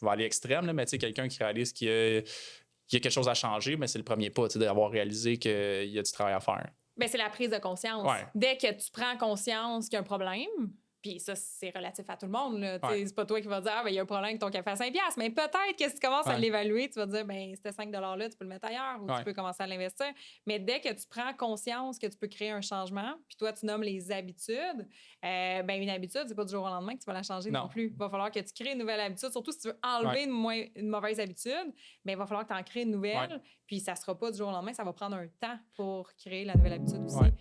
vais aller extrême, là, mais quelqu'un qui réalise qu'il y a quelque chose à changer, mais c'est le premier pas, d'avoir réalisé qu'il y a du travail à faire. Ben, c'est la prise de conscience. Ouais. Dès que tu prends conscience qu'il y a un problème, puis ça, c'est relatif à tout le monde. Là. Ouais. C'est pas toi qui vas dire, il y a un problème avec ton café à 5$. Mais peut-être que si tu commences à Ouais. l'évaluer, tu vas dire, ben ce 5$-là, tu peux le mettre ailleurs ou Ouais. tu peux commencer à l'investir. Mais dès que tu prends conscience que tu peux créer un changement, puis toi, tu nommes les habitudes, une habitude, c'est pas du jour au lendemain que tu vas la changer non plus. Il va falloir que tu crées une nouvelle habitude. Surtout si tu veux enlever une mauvaise habitude, il va falloir que tu en crées une nouvelle. Puis ça sera pas du jour au lendemain, ça va prendre un temps pour créer la nouvelle habitude aussi. Ouais.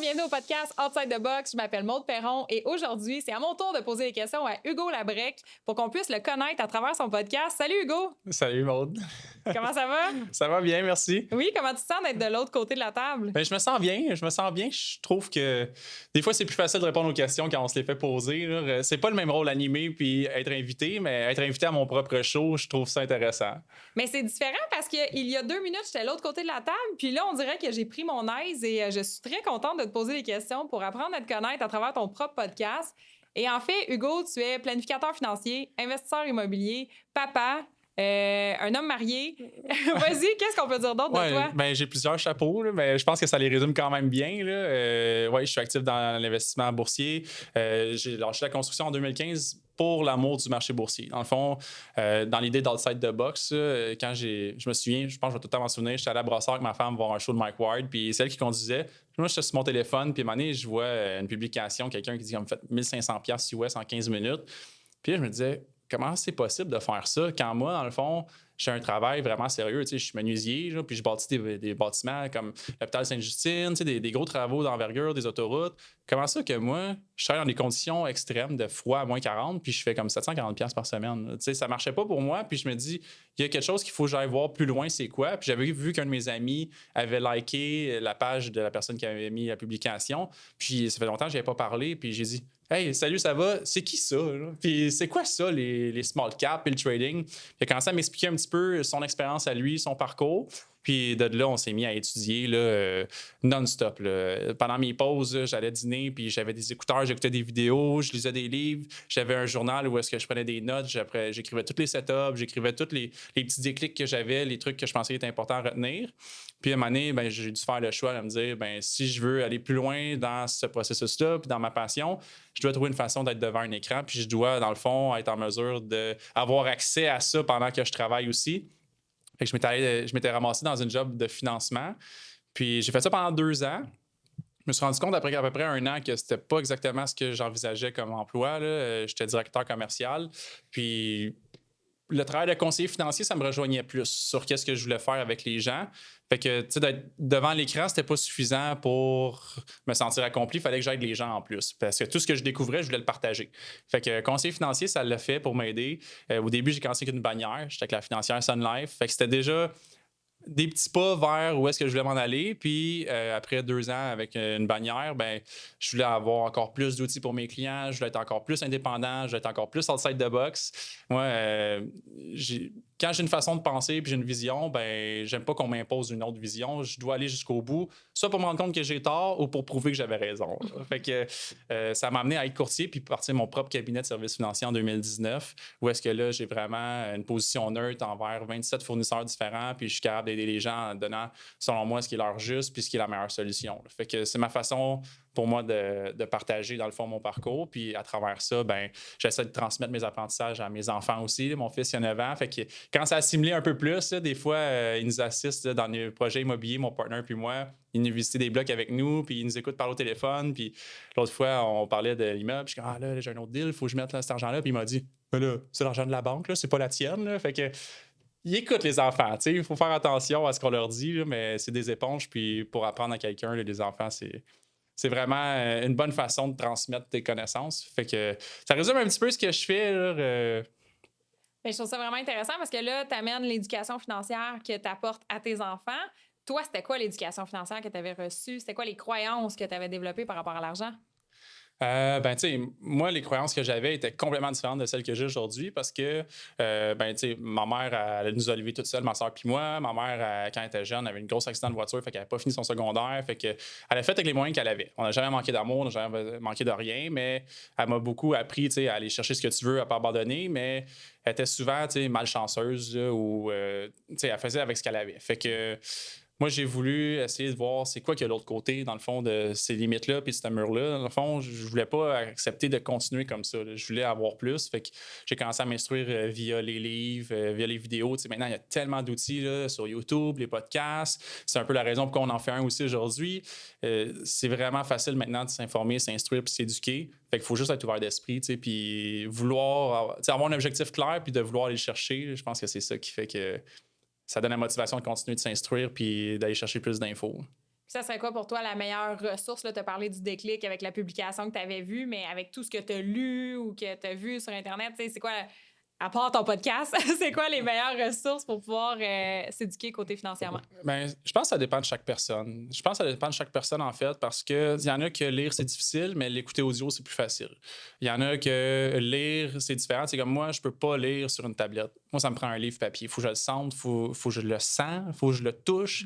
Bienvenue au podcast Outside the Box. Je m'appelle Maude Perron et aujourd'hui, c'est à mon tour de poser des questions à Hugo Labrec pour qu'on puisse le connaître à travers son podcast. Salut Hugo! Salut Maude! Comment ça va? Ça va bien, merci. Oui, comment tu te sens d'être de l'autre côté de la table? Ben, je me sens bien. Je trouve que des fois, c'est plus facile de répondre aux questions quand on se les fait poser. Là. C'est pas le même rôle animé puis être invité, mais être invité à mon propre show, je trouve ça intéressant. Mais c'est différent parce qu'il y a 2 minutes, j'étais de l'autre côté de la table, puis là, on dirait que j'ai pris mon aise et je suis très contente de te poser des questions pour apprendre à te connaître à travers ton propre podcast. Et en fait, Hugo, tu es planificateur financier, investisseur immobilier, papa, un homme marié. Vas-y, qu'est-ce qu'on peut dire d'autre de toi? Ben, j'ai plusieurs chapeaux, là, mais je pense que ça les résume quand même bien. Là. Je suis actif dans l'investissement boursier. J'ai lâché la construction en 2015 pour l'amour du marché boursier. Dans le fond, dans l'idée d'Outside the Box, quand je me souviens, je pense que je vais tout le temps m'en souvenir, j'étais à la Brossard avec ma femme voir un show de Mike Ward, puis c'est elle qui conduisait. Moi, j'étais sur mon téléphone, puis à un moment donné, je vois une publication, quelqu'un qui dit qu'on me fait 1500$ US en 15 minutes. Puis là, je me disais, comment c'est possible de faire ça quand moi, dans le fond, j'ai un travail vraiment sérieux. Je suis menuisier, là, puis je bâtis des bâtiments comme l'hôpital Sainte-Justine, des gros travaux d'envergure, des autoroutes. Comment ça que moi, je travaille dans des conditions extrêmes de froid à moins 40, puis je fais comme 740$ par semaine. Ça marchait pas pour moi, puis je me dis, il y a quelque chose qu'il faut que j'aille voir plus loin, c'est quoi? Puis j'avais vu qu'un de mes amis avait liké la page de la personne qui avait mis la publication, puis ça fait longtemps que je n'avais pas parlé, puis j'ai dit, hey, salut, ça va? C'est qui ça? Là? Puis c'est quoi ça, les small caps et le trading? Puis il a commencé à m'expliquer un petit peu son expérience à lui, son parcours. Puis de là, on s'est mis à étudier là, non-stop. Là. Pendant mes pauses, là, j'allais dîner, puis j'avais des écouteurs, j'écoutais des vidéos, je lisais des livres. J'avais un journal où est-ce que je prenais des notes. J'écrivais tous les setups, j'écrivais tous les petits déclics que j'avais, les trucs que je pensais étaient importants à retenir. Puis à un moment donné, j'ai dû faire le choix de me dire, si je veux aller plus loin dans ce processus-là, puis dans ma passion, je dois trouver une façon d'être devant un écran, puis je dois, dans le fond, être en mesure d'avoir accès à ça pendant que je travaille aussi. Fait que je m'étais ramassé dans une job de financement. Puis j'ai fait ça pendant 2 ans. Je me suis rendu compte après à peu près 1 an que c'était pas exactement ce que j'envisageais comme emploi. Là. J'étais directeur commercial. Puis le travail de conseiller financier, ça me rejoignait plus sur qu'est-ce que je voulais faire avec les gens. Fait que, tu sais, d'être devant l'écran, c'était pas suffisant pour me sentir accompli. Il fallait que j'aide les gens en plus. Parce que tout ce que je découvrais, je voulais le partager. Fait que conseiller financier, ça l'a fait pour m'aider. Au début, j'ai commencé avec une bannière. J'étais avec la financière Sun Life. Fait que c'était déjà des petits pas vers où est-ce que je voulais m'en aller. Puis après 2 ans avec une bannière, je voulais avoir encore plus d'outils pour mes clients. Je voulais être encore plus indépendant. Je voulais être encore plus outside the box. Moi, quand j'ai une façon de penser puis j'ai une vision, j'aime pas qu'on m'impose une autre vision. Je dois aller jusqu'au bout, soit pour me rendre compte que j'ai tort ou pour prouver que j'avais raison. Fait que ça m'a amené à être courtier puis partir mon propre cabinet de services financiers en 2019, où est-ce que là, j'ai vraiment une position neutre envers 27 fournisseurs différents, puis je suis capable d'aider les gens en donnant, selon moi, ce qui est leur juste puis ce qui est la meilleure solution. Fait que c'est ma façon pour moi de partager, dans le fond, mon parcours. Puis à travers ça, j'essaie de transmettre mes apprentissages à mes enfants aussi. Mon fils, il a 9 ans. Fait que quand ça a assimilé un peu plus, là, des fois, il nous assiste dans les projets immobiliers, mon partenaire puis moi. Il nous visite des blocs avec nous, puis il nous écoute parler au téléphone. Puis l'autre fois, on parlait de l'immeuble. Je dis, là, j'ai un autre deal, il faut que je mette là, cet argent-là. Puis il m'a dit, là, c'est l'argent de la banque, là, c'est pas la tienne. Là. Fait que ils écoutent les enfants. Il faut faire attention à ce qu'on leur dit, là, mais c'est des éponges. Puis pour apprendre à quelqu'un, là, les enfants, c'est vraiment une bonne façon de transmettre tes connaissances. Fait que ça résume un petit peu ce que je fais. Là, je trouve ça vraiment intéressant parce que là, tu amènes l'éducation financière que tu apportes à tes enfants, toi, c'était quoi l'éducation financière que tu avais reçue? C'était quoi les croyances que tu avais développées par rapport à l'argent? Ben, tu sais, moi, les croyances que j'avais étaient complètement différentes de celles que j'ai aujourd'hui parce que, ben, tu sais, ma mère, elle nous a élevés toute seule, ma soeur puis moi. Ma mère, quand elle était jeune, avait une grosse accident de voiture, fait qu'elle n'avait pas fini son secondaire. Fait que, elle a fait avec les moyens qu'elle avait. On n'a jamais manqué d'amour, on n'a jamais manqué de rien, mais elle m'a beaucoup appris, tu sais, à aller chercher ce que tu veux, à pas abandonner, mais elle était souvent, tu sais, malchanceuse, là, ou, tu sais, elle faisait avec ce qu'elle avait. Fait que, moi, j'ai voulu essayer de voir c'est quoi qu'il y a de l'autre côté, dans le fond, de ces limites-là puis de ce mur-là. Dans le fond, je voulais pas accepter de continuer comme ça, là. Je voulais avoir plus. Fait que j'ai commencé à m'instruire via les livres, via les vidéos. Tu sais, maintenant, il y a tellement d'outils là, sur YouTube, les podcasts. C'est un peu la raison pour qu'on en fait un aussi aujourd'hui. C'est vraiment facile maintenant de s'informer, s'instruire puis s'éduquer. Fait qu'il faut juste être ouvert d'esprit, tu sais, puis vouloir avoir un objectif clair puis de vouloir aller le chercher. Je pense que c'est ça qui fait que ça donne la motivation de continuer de s'instruire puis d'aller chercher plus d'infos. Ça serait quoi pour toi la meilleure ressource? Tu as parlé du déclic avec la publication que tu avais vue, mais avec tout ce que tu as lu ou que tu as vu sur Internet, c'est quoi, à part ton podcast, c'est quoi les meilleures ressources pour pouvoir s'éduquer côté financièrement? Ben, je pense que ça dépend de chaque personne. Je pense que ça dépend de chaque personne, en fait, parce qu'il y en a que lire, c'est difficile, mais l'écouter audio, c'est plus facile. Il y en a que lire, c'est différent. C'est comme moi, je peux pas lire sur une tablette. Moi, ça me prend un livre papier. Il faut que je le sente, il faut que je le sens, il faut que je le touche.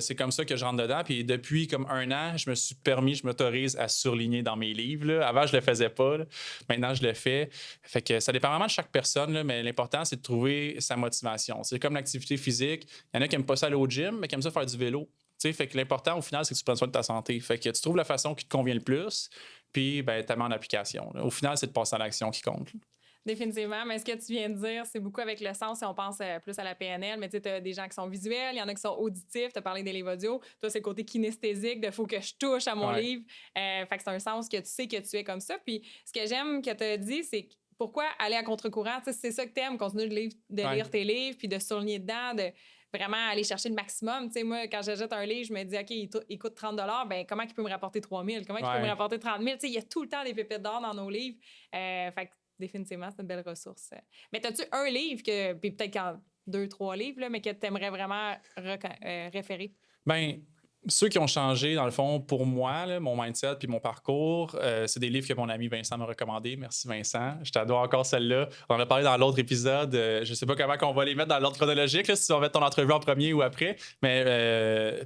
C'est comme ça que je rentre dedans. Puis depuis comme 1 an, je m'autorise à surligner dans mes livres, là. Avant, je le faisais pas, là. Maintenant, je le fais. Fait que ça dépend vraiment de chaque personne, là, mais l'important, c'est de trouver sa motivation. C'est comme l'activité physique. Il y en a qui n'aiment pas ça aller au gym, mais qui aiment ça faire du vélo. T'sais, fait que l'important, au final, c'est que tu prennes soin de ta santé. Fait que tu trouves la façon qui te convient le plus, puis ben, tu mets en application, là. Au final, c'est de passer à l'action qui compte, là. Définitivement. Mais ce que tu viens de dire, c'est beaucoup avec le sens si on pense plus à la PNL. Mais tu as des gens qui sont visuels, il y en a qui sont auditifs. Tu as parlé des livres audio. Toi, c'est le côté kinesthésique de faut que je touche à mon livre. Fait que c'est un sens que tu sais que tu es comme ça. Puis ce que j'aime que tu as dit, c'est pourquoi aller à contre-courant? T'sais, c'est ça que tu aimes, continuer de lire tes livres puis de surligner dedans, de vraiment aller chercher le maximum. T'sais, moi, quand j'achète un livre, je me dis, OK, il coûte 30 ben comment il peut me rapporter 3 000? Comment il peut me rapporter 30 000? Il y a tout le temps des pépites d'or dans nos livres. Fait que définitivement, c'est une belle ressource. Mais as-tu un livre, puis peut-être qu'en 2-3 livres, là, mais que tu aimerais vraiment référer? Ben, ceux qui ont changé, dans le fond, pour moi, là, mon mindset puis mon parcours, c'est des livres que mon ami Vincent m'a recommandé. Merci, Vincent. Je t'adore encore celle-là. On en a parlé dans l'autre épisode. Je sais pas comment on va les mettre dans l'ordre chronologique, là, si tu vas mettre ton entrevue en premier ou après. Mais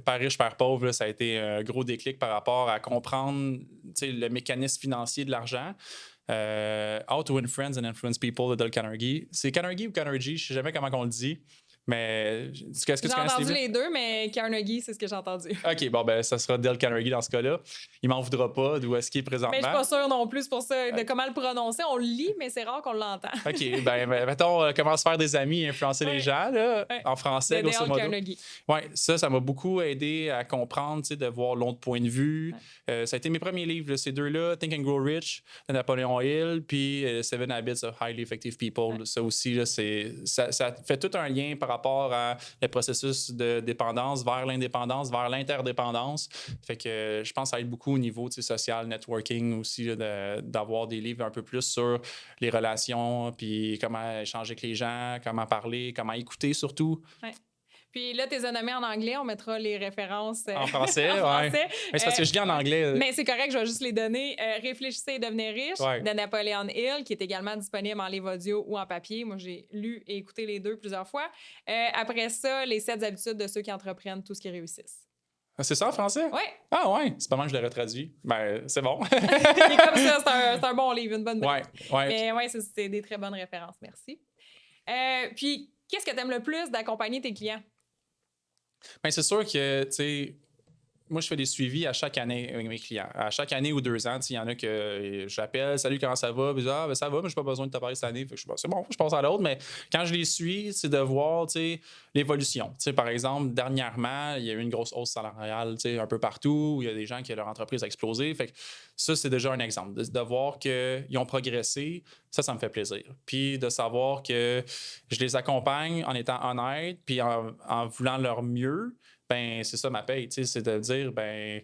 Père riche, Père pauvre, là, ça a été un gros déclic par rapport à comprendre le mécanisme financier de l'argent. How to Win Friends and Influence People de Dale Carnegie. C'est Carnegie ou Carnegie? Je sais jamais comment on le dit. Mais est-ce que tu j'ai connais entendu les deux, mais Carnegie, c'est ce que j'ai entendu. OK, bon, ben ça sera Dale Carnegie dans ce cas-là. Il m'en voudra pas d'où est-ce qu'il est présentement. Mais je suis pas sûre non plus, pour ça, de comment le prononcer. On le lit, mais c'est rare qu'on l'entend. OK, ben mettons, comment se faire des amis et influencer les gens, là, en français, de grosso modo. Carnegie. Oui, ça m'a beaucoup aidé à comprendre, de voir l'autre point de vue. Ça a été mes premiers livres, là, ces deux-là, Think and Grow Rich, de Napoleon Hill, puis Seven Habits of Highly Effective People. Ça aussi, là, ça fait tout un lien par rapport à le processus de dépendance vers l'indépendance, vers l'interdépendance. Fait que je pense que ça aide beaucoup au niveau social, networking aussi, là, d'avoir des livres un peu plus sur les relations, puis comment échanger avec les gens, comment parler, comment écouter surtout. Ouais. Puis là, t'es nommé en anglais, on mettra les références en français. en français. Mais c'est parce que je lis en anglais. Mais c'est correct, je vais juste les donner. Réfléchissez et devenez riche de Napoleon Hill, qui est également disponible en livre audio ou en papier. Moi, j'ai lu et écouté les deux plusieurs fois. Après ça, les 7 habitudes de ceux qui entreprennent tout ce qui réussissent. C'est ça en français? Oui. Ah ouais, c'est pas mal que je l'aurais traduit. Ben, c'est bon. Et comme ça, c'est un bon livre, une bonne brique. Ouais. Mais ouais, c'est des très bonnes références. Merci. Puis, qu'est-ce que tu aimes le plus d'accompagner tes clients? Bien, c'est sûr que, tu sais, moi, je fais des suivis à chaque année avec mes clients. À chaque année ou 2 ans, il y en a que j'appelle, salut, comment ça va? Puis, ben, ça va, mais je n'ai pas besoin de te parler cette année. Fait que c'est bon, je passe à l'autre. Mais quand je les suis, c'est de voir l'évolution. Par exemple, dernièrement, il y a eu une grosse hausse salariale un peu partout, où il y a des gens qui leur entreprise a explosé. Fait que ça, c'est déjà un exemple. De voir qu'ils ont progressé, ça me fait plaisir. Puis de savoir que je les accompagne en étant honnête, puis en voulant leur mieux. Ben, c'est ça ma paye, c'est de dire, ben,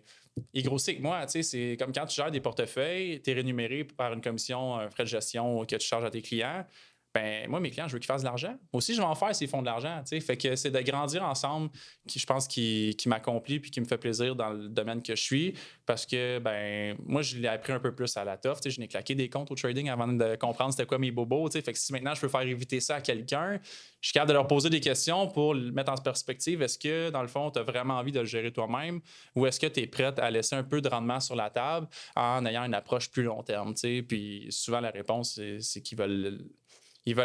il grossit que moi, c'est comme quand tu gères des portefeuilles, tu es rémunéré par une commission, un frais de gestion que tu charges à tes clients. ben moi, mes clients, je veux qu'ils fassent de l'argent. Moi aussi, je vais en faire s'ils font de l'argent. Tu sais. Fait que c'est de grandir ensemble qui, je pense, qui m'accomplit puis qui me fait plaisir dans le domaine que je suis. Parce que, ben, moi, je l'ai appris un peu plus à la tough. Tu sais. Je n'ai claqué des comptes au trading avant de comprendre c'était quoi mes bobos. Tu sais. Fait que si maintenant je peux faire éviter ça à quelqu'un, je suis capable de leur poser des questions pour le mettre en perspective. Est-ce que, dans le fond, tu as vraiment envie de le gérer toi-même ou est-ce que tu es prête à laisser un peu de rendement sur la table en ayant une approche plus long terme? Tu sais. Puis souvent, la réponse, c'est qu'ils veulent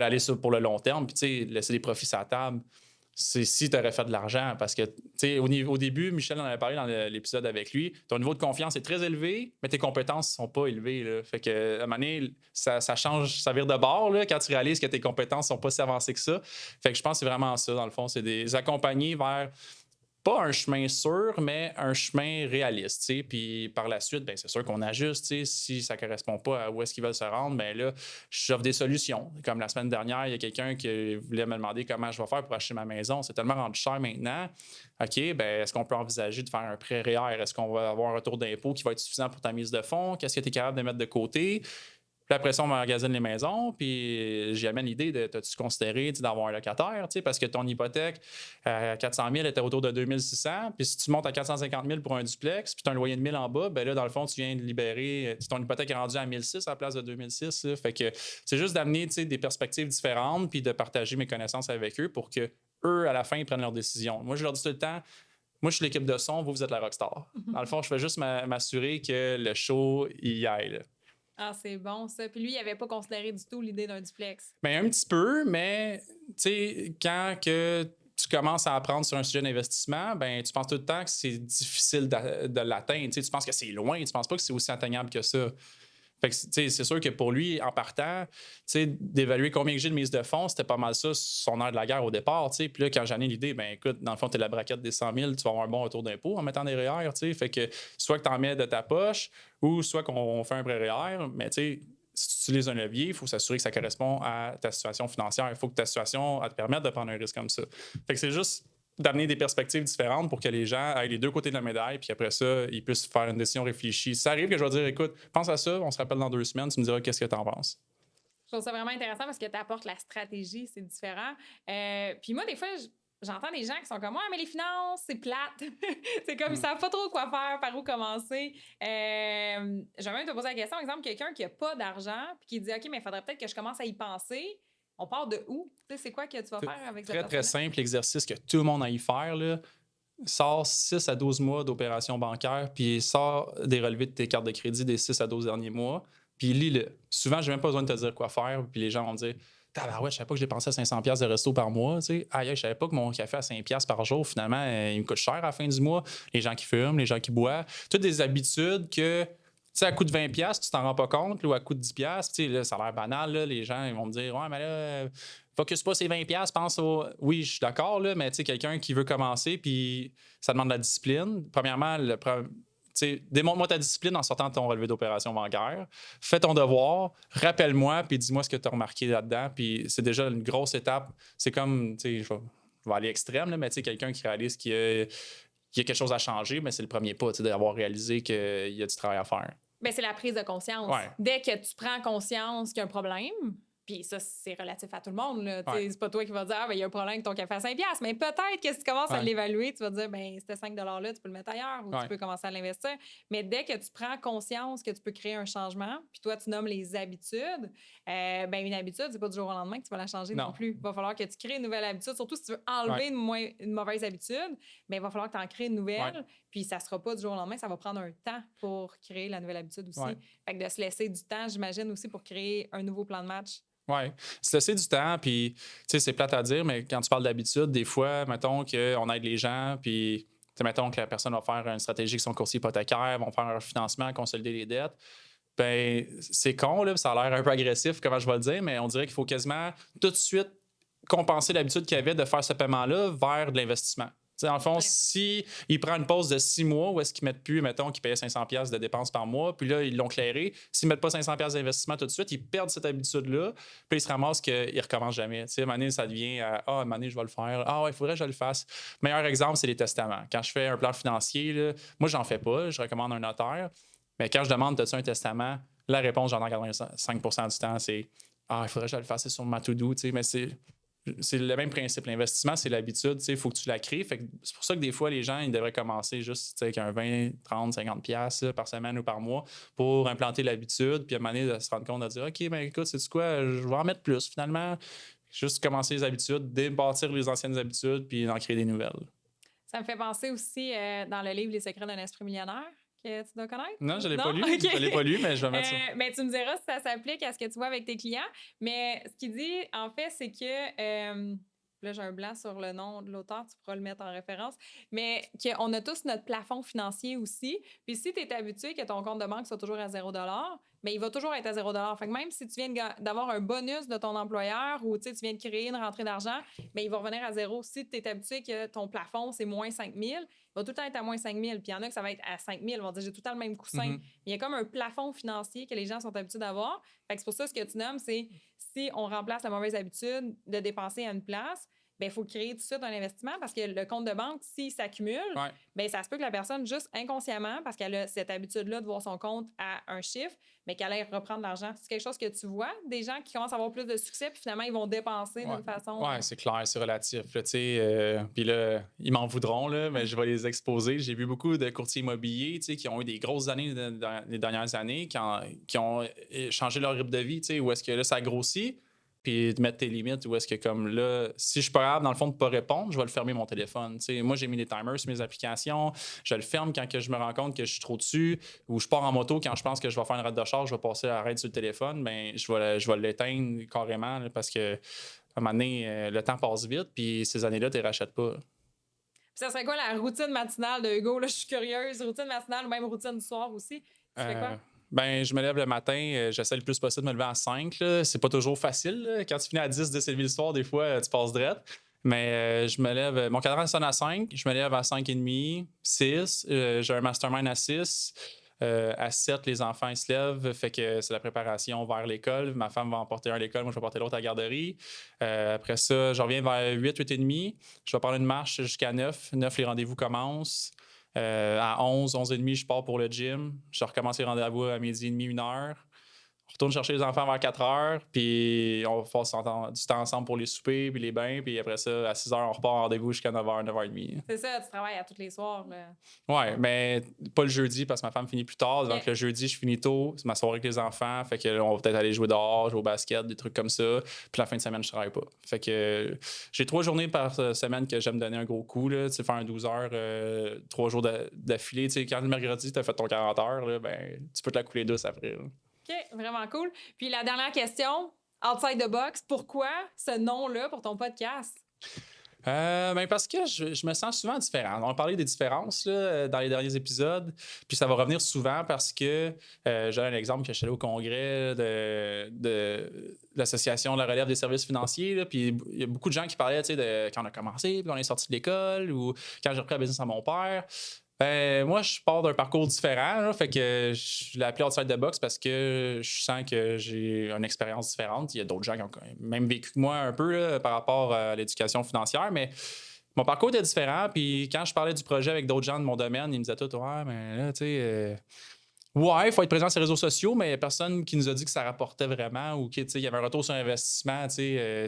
aller pour le long terme. Puis, tu sais, laisser des profits sur la table, c'est si tu aurais fait de l'argent. Parce que, tu sais, au début, Michel en avait parlé dans l'épisode avec lui, ton niveau de confiance est très élevé, mais tes compétences ne sont pas élevées. Là. Fait que, à un moment donné, ça change, ça vire de bord là, quand tu réalises que tes compétences ne sont pas si avancées que ça. Fait que je pense que c'est vraiment ça, dans le fond. C'est des accompagner vers pas un chemin sûr, mais un chemin réaliste. T'sais. Puis par la suite, ben, c'est sûr qu'on ajuste. T'sais. Si ça ne correspond pas à où est-ce qu'ils veulent se rendre, ben là, j'offre des solutions. Comme la semaine dernière, il y a quelqu'un qui voulait me demander comment je vais faire pour acheter ma maison. C'est tellement rendu cher maintenant. OK, ben, est-ce qu'on peut envisager de faire un prêt REER? Est-ce qu'on va avoir un retour d'impôt qui va être suffisant pour ta mise de fonds? Qu'est-ce que tu es capable de mettre de côté? Puis après ça, on magasine les maisons, puis j'y amène l'idée de t'as-tu considéré d'avoir un locataire, parce que ton hypothèque à 400 000 était autour de 2600, puis si tu montes à 450 000 pour un duplex, puis tu as un loyer de 1000 en bas, ben là, dans le fond, tu viens de libérer, ton hypothèque est rendue à 1006 à la place de 2006. Là. Fait que c'est juste d'amener des perspectives différentes, puis de partager mes connaissances avec eux pour que eux, à la fin, ils prennent leurs décisions. Moi, je leur dis tout le temps, moi, je suis l'équipe de son, vous êtes la rockstar. Dans le fond, je fais juste m'assurer que le show y aille. Là. Ah, c'est bon, ça. Puis lui, il n'avait pas considéré du tout l'idée d'un duplex. Bien, un petit peu, mais tu sais, quand que tu commences à apprendre sur un sujet d'investissement, ben tu penses tout le temps que c'est difficile de l'atteindre. Tu penses que c'est loin, tu penses pas que c'est aussi atteignable que ça. Fait que, c'est sûr que pour lui, en partant, d'évaluer combien que j'ai de mise de fonds, c'était pas mal ça, son air de la guerre au départ. Puis là, quand j'en ai l'idée, ben écoute, dans le fond, tu es la braquette des 100 000, tu vas avoir un bon retour d'impôt en mettant des REER. Fait que soit que tu en mets de ta poche ou soit qu'on fait un prêt REER, mais si tu utilises un levier, il faut s'assurer que ça correspond à ta situation financière. Il faut que ta situation te permette de prendre un risque comme ça. Fait que c'est juste d'amener des perspectives différentes pour que les gens aient les deux côtés de la médaille, puis après ça, ils puissent faire une décision réfléchie. Si ça arrive que je vais dire, écoute, pense à ça, on se rappelle dans 2 semaines, tu me diras qu'est-ce que tu en penses. Je trouve ça vraiment intéressant parce que tu apportes la stratégie, c'est différent. Puis moi, des fois, j'entends des gens qui sont comme « Ouais, mais les finances, c'est plate. » C'est comme, ils savent pas trop quoi faire, par où commencer. Je vais même te poser la question, exemple, quelqu'un qui a pas d'argent puis qui dit « OK, mais il faudrait peut-être que je commence à y penser. » On part de où? C'est quoi que tu vas faire avec cette personne-là? Très simple exercice que tout le monde a y faire. Là. Sors 6 à 12 mois d'opérations bancaires, puis sors des relevés de tes cartes de crédit des 6 à 12 derniers mois, puis lis-le. Souvent, j'ai même pas besoin de te dire quoi faire, puis les gens vont me dire « Tabarouette, je savais pas que j'ai dépensé 500$ de resto par mois. » Aïe, je savais pas que mon café à 5$ par jour, finalement, il me coûte cher à la fin du mois. Les gens qui fument, les gens qui boivent. Toutes des habitudes que... à coût de 20$, tu t'en rends pas compte, là, ou à coût de 10$, là, ça a l'air banal, là, les gens ils vont me dire « Ouais, mais là, focus pas ces 20$, pense au... » Oui, je suis d'accord, là, mais quelqu'un qui veut commencer, puis ça demande de la discipline. Premièrement, démontre-moi ta discipline en sortant de ton relevé d'opération bancaire. Fais ton devoir, rappelle-moi, puis dis-moi ce que tu as remarqué là-dedans. Puis c'est déjà une grosse étape. C'est comme, je vais aller extrême, là, mais quelqu'un qui réalise qu'il y a quelque chose à changer, mais c'est le premier pas, d'avoir réalisé qu'il y a du travail à faire. Bien, c'est la prise de conscience. Ouais. Dès que tu prends conscience qu'il y a un problème, puis ça, c'est relatif à tout le monde. Là. Ouais. C'est pas toi qui vas dire, il y a un problème avec ton café à 5$. Mais peut-être que si tu commences à l'évaluer, tu vas dire, ben c'était 5$-là, tu peux le mettre ailleurs ou tu peux commencer à l'investir. Mais dès que tu prends conscience que tu peux créer un changement, puis toi, tu nommes les habitudes, ben une habitude, c'est pas du jour au lendemain que tu vas la changer non plus. Il va falloir que tu crées une nouvelle habitude. Surtout si tu veux enlever une mauvaise habitude, ben il va falloir que tu en crées une nouvelle. Puis ça sera pas du jour au lendemain, ça va prendre un temps pour créer la nouvelle habitude aussi. Fait que de se laisser du temps, j'imagine aussi, pour créer un nouveau plan de match. Oui, se laisser du temps, puis c'est plate à dire, mais quand tu parles d'habitude, des fois, mettons qu'on aide les gens, puis mettons que la personne va faire une stratégie avec son courtier hypothécaire, vont faire un financement, consolider les dettes. Ben c'est con, là, ça a l'air un peu agressif, comment je vais le dire, mais on dirait qu'il faut quasiment tout de suite compenser l'habitude qu'il avait de faire ce paiement-là vers de l'investissement. T'sais, dans le fond, si il prend une pause de 6 mois où est-ce qu'ils mettent plus, mettons, qu'ils payaient 500$ de dépenses par mois, puis là, ils l'ont clairé. S'ils mettent pas 500$ d'investissement tout de suite, ils perdent cette habitude-là, puis ils se ramassent qu'ils recommencent jamais. À un moment donné, ça devient à un moment donné, je vais le faire. Ah ouais, il faudrait que je le fasse. Meilleur exemple, c'est les testaments. Quand je fais un plan financier, là, moi, j'en fais pas, je recommande un notaire. Mais quand je demande, as-tu un testament? La réponse, j'en ai 85% du temps, c'est il faudrait que je le fasse sur ma to-do, tu sais, mais c'est le même principe. L'investissement, c'est l'habitude, tu sais, il faut que tu la crées. Fait que c'est pour ça que des fois, les gens, ils devraient commencer juste avec un 20, 30, 50 piastres par semaine ou par mois pour implanter l'habitude. Puis à un moment donné, de se rendre compte de dire, OK, ben écoute, sais-tu quoi, je vais en mettre plus finalement. Juste commencer les habitudes, débâtir les anciennes habitudes, puis en créer des nouvelles. Ça me fait penser aussi dans le livre Les secrets d'un esprit millionnaire, que tu dois connaître? Non, je ne l'ai pas lu. Okay. Je ne l'ai pas lu, mais je vais mettre ça. Ben, tu me diras si ça s'applique à ce que tu vois avec tes clients. Mais ce qu'il dit, en fait, c'est que... là, j'ai un blanc sur le nom de l'auteur, tu pourras le mettre en référence, mais qu'on a tous notre plafond financier aussi. Puis si tu es habitué que ton compte de banque soit toujours à 0 $, bien, il va toujours être à 0 $. Fait que même si tu viens d'avoir un bonus de ton employeur ou tu viens de créer une rentrée d'argent, bien, il va revenir à 0. Si tu es habitué que ton plafond, c'est moins 5 000, il va tout le temps être à moins 5 000. Puis il y en a que ça va être à 5 000. Ils vont dire, j'ai tout le temps le même coussin. Mm-hmm. Il y a comme un plafond financier que les gens sont habitués d'avoir. Fait que c'est pour ça ce que tu nommes, c'est si on remplace la mauvaise habitude de dépenser à une place, bien, il faut créer tout de suite un investissement parce que le compte de banque, s'il s'accumule, bien, ça se peut que la personne, juste inconsciemment, parce qu'elle a cette habitude-là de voir son compte à un chiffre, mais qu'elle aille reprendre l'argent. C'est quelque chose que tu vois, des gens qui commencent à avoir plus de succès, puis finalement, ils vont dépenser d'une façon... Oui, c'est clair, c'est relatif. Puis là, ils m'en voudront, là, mais je vais les exposer. J'ai vu beaucoup de courtiers immobiliers qui ont eu des grosses années les dernières années, qui ont changé leur rythme de vie, où est-ce que là, ça grossit, puis de mettre tes limites, où est-ce que comme là, si je suis pas capable, dans le fond, de pas répondre, je vais le fermer mon téléphone. T'sais, moi, j'ai mis des timers sur mes applications, je le ferme quand que je me rends compte que je suis trop dessus, ou je pars en moto quand je pense que je vais faire une rate de charge, je vais passer à l'arrêt sur le téléphone, bien, je vais l'éteindre carrément là, parce que à un moment donné, le temps passe vite, puis ces années-là, tu les rachètes pas. Puis ça serait quoi la routine matinale de Hugo? Là, je suis curieuse. Routine matinale ou même routine du soir aussi. Tu fais quoi? Ben, je me lève le matin, j'essaie le plus possible de me lever à 5. Là. C'est pas toujours facile. Là. Quand tu finis à 10, 10h30 le soir, des fois, tu passes direct. Mais je me lève... Mon cadran sonne à 5. Je me lève à 5h30, 6. J'ai un mastermind à 6. À 7, les enfants ils se lèvent. Fait que c'est la préparation vers l'école. Ma femme va en porter un à l'école, moi je vais porter l'autre à la garderie. Après ça, je reviens vers 8, 8h30. Je vais prendre une marche jusqu'à 9. 9, les rendez-vous commencent. À 11, 11h30, je pars pour le gym. Je recommence les rendez-vous à 12h30, 1h. On retourne chercher les enfants vers 4h, puis on passe du temps ensemble pour les soupers, puis les bains, puis après ça, à 6h, on repart en rendez-vous jusqu'à 9h, 9h30. C'est ça, tu travailles à tous les soirs. Là. Ouais, mais pas le jeudi parce que ma femme finit plus tard. Donc le jeudi, je finis tôt. C'est ma soirée avec les enfants. Fait que là, on va peut-être aller jouer dehors, jouer au basket, des trucs comme ça. Puis la fin de semaine, je travaille pas. Fait que j'ai 3 journées par semaine que j'aime donner un gros coup. Là. Tu sais, faire un 12 heures, 3 jours d'affilée. Tu sais, quand le mercredi, tu as fait ton 40 heures, là, ben, tu peux te la couler douce après. Là. OK, vraiment cool. Puis la dernière question, outside the box, pourquoi ce nom-là pour ton podcast? Ben parce que je me sens souvent différent. On a parlé des différences là, dans les derniers épisodes, puis ça va revenir souvent parce que j'ai un exemple que je suis allé au congrès de l'Association de la relève des services financiers, là, puis il y a beaucoup de gens qui parlaient de quand on a commencé, puis on est sorti de l'école, ou quand j'ai repris la business à mon père. Ben, moi, je pars d'un parcours différent. Là, fait que je l'ai appelé Outside the Box parce que je sens que j'ai une expérience différente. Il y a d'autres gens qui ont même vécu que moi un peu là, par rapport à l'éducation financière, mais mon parcours était différent. Puis quand je parlais du projet avec d'autres gens de mon domaine, ils me disaient tout, ouais, mais là, tu sais, ouais, il faut être présent sur les réseaux sociaux, mais il n'y a personne qui nous a dit que ça rapportait vraiment ou qu'il y avait un retour sur investissement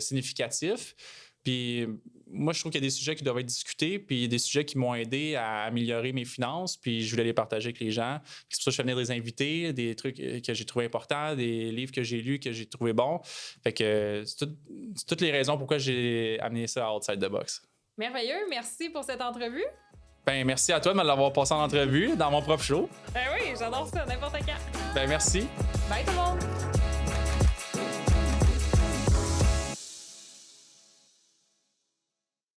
significatif. Puis moi, je trouve qu'il y a des sujets qui doivent être discutés, puis il y a des sujets qui m'ont aidé à améliorer mes finances, puis je voulais les partager avec les gens. Puis c'est pour ça que je fais venir des invités, des trucs que j'ai trouvé importants, des livres que j'ai lus, que j'ai trouvé bons. Fait que c'est toutes les raisons pourquoi j'ai amené ça à Outside the Box. Merveilleux. Merci pour cette entrevue. Ben merci à toi de me l'avoir passé en entrevue dans mon propre show. Ben oui, j'adore ça, n'importe quand. Ben merci. Bye tout le monde.